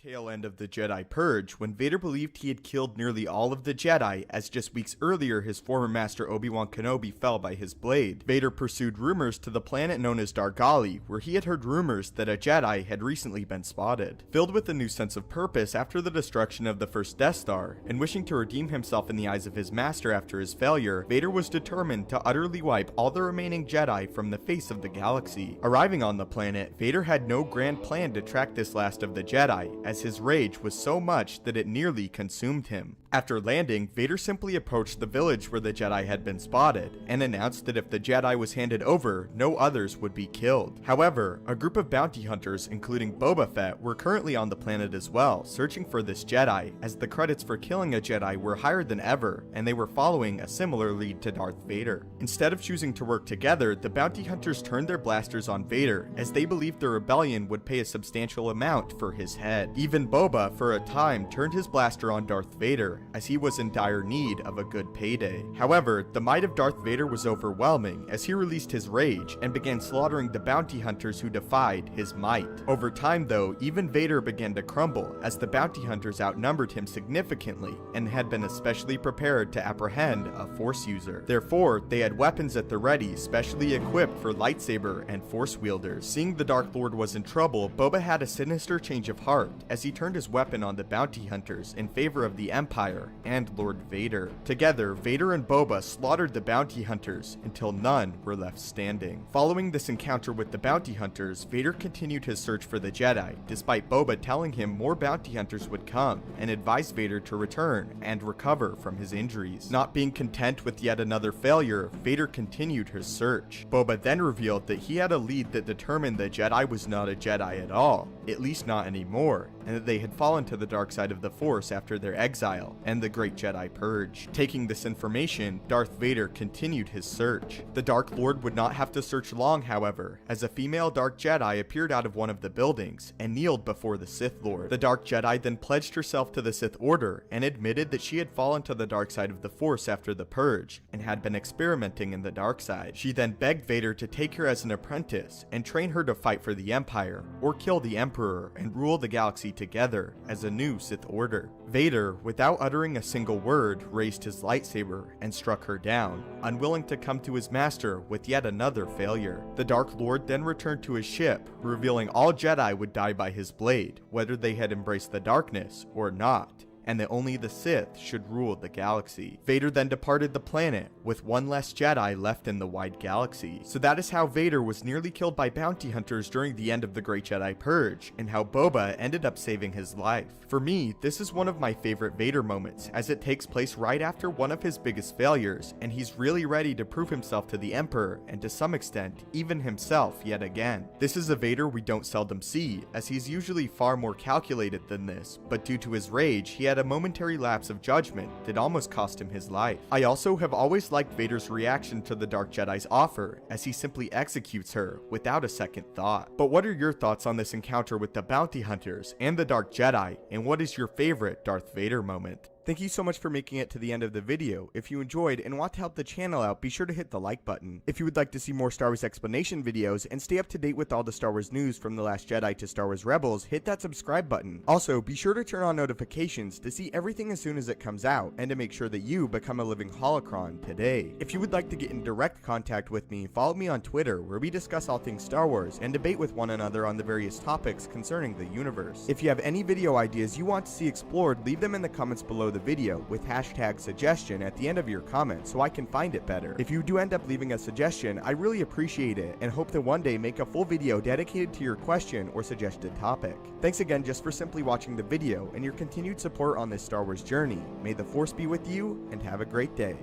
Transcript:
the tail end of the Jedi Purge, when Vader believed he had killed nearly all of the Jedi, as just weeks earlier his former master Obi-Wan Kenobi fell by his blade. Vader pursued rumors to the planet known as Dargali, where he had heard rumors that a Jedi had recently been spotted. Filled with a new sense of purpose after the destruction of the first Death Star, and wishing to redeem himself in the eyes of his master after his failure, Vader was determined to utterly wipe all the remaining Jedi from the face of the galaxy. Arriving on the planet, Vader had no grand plan to track this last of the Jedi, as his rage was so much that it nearly consumed him. After landing, Vader simply approached the village where the Jedi had been spotted, and announced that if the Jedi was handed over, no others would be killed. However, a group of bounty hunters, including Boba Fett, were currently on the planet as well, searching for this Jedi, as the credits for killing a Jedi were higher than ever, and they were following a similar lead to Darth Vader. Instead of choosing to work together, the bounty hunters turned their blasters on Vader, as they believed the rebellion would pay a substantial amount for his head. Even Boba, for a time, turned his blaster on Darth Vader, as he was in dire need of a good payday. However, the might of Darth Vader was overwhelming, as he released his rage and began slaughtering the bounty hunters who defied his might. Over time though, even Vader began to crumble, as the bounty hunters outnumbered him significantly and had been especially prepared to apprehend a Force user. Therefore, they had weapons at the ready, specially equipped for lightsaber and Force wielders. Seeing the Dark Lord was in trouble, Boba had a sinister change of heart, as he turned his weapon on the bounty hunters in favor of the Empire and Lord Vader. Together, Vader and Boba slaughtered the bounty hunters until none were left standing. Following this encounter with the bounty hunters, Vader continued his search for the Jedi, despite Boba telling him more bounty hunters would come, and advised Vader to return and recover from his injuries. Not being content with yet another failure, Vader continued his search. Boba then revealed that he had a lead that determined the Jedi was not a Jedi at all, at least not anymore, and that they had fallen to the dark side of the Force after their exile and the Great Jedi Purge. Taking this information, Darth Vader continued his search. The Dark Lord would not have to search long, however, as a female Dark Jedi appeared out of one of the buildings and kneeled before the Sith Lord. The Dark Jedi then pledged herself to the Sith Order and admitted that she had fallen to the dark side of the Force after the Purge and had been experimenting in the dark side. She then begged Vader to take her as an apprentice and train her to fight for the Empire or kill the Emperor and rule the galaxy together as a new Sith Order. Vader, without uttering a single word, raised his lightsaber and struck her down, unwilling to come to his master with yet another failure. The Dark Lord then returned to his ship, revealing all Jedi would die by his blade, whether they had embraced the darkness or not, and that only the Sith should rule the galaxy. Vader then departed the planet, with one less Jedi left in the wide galaxy. So that is how Vader was nearly killed by bounty hunters during the end of the Great Jedi Purge, and how Boba ended up saving his life. For me, this is one of my favorite Vader moments, as it takes place right after one of his biggest failures, and he's really ready to prove himself to the Emperor, and to some extent, even himself yet again. This is a Vader we don't seldom see, as he's usually far more calculated than this, but due to his rage, he had a momentary lapse of judgment that almost cost him his life. I also have always liked Vader's reaction to the Dark Jedi's offer, as he simply executes her without a second thought. But what are your thoughts on this encounter with the bounty hunters and the Dark Jedi, and what is your favorite Darth Vader moment? Thank you so much for making it to the end of the video. If you enjoyed and want to help the channel out, be sure to hit the like button. If you would like to see more Star Wars explanation videos and stay up to date with all the Star Wars news from The Last Jedi to Star Wars Rebels, hit that subscribe button. Also, be sure to turn on notifications to see everything as soon as it comes out, and to make sure that you become a living holocron today. If you would like to get in direct contact with me, follow me on Twitter, where we discuss all things Star Wars and debate with one another on the various topics concerning the universe. If you have any video ideas you want to see explored, leave them in the comments below the video, with hashtag suggestion at the end of your comment so I can find it better. If you do end up leaving a suggestion, I really appreciate it and hope to one day make a full video dedicated to your question or suggested topic. Thanks again just for simply watching the video and your continued support on this Star Wars journey. May the Force be with you, and have a great day.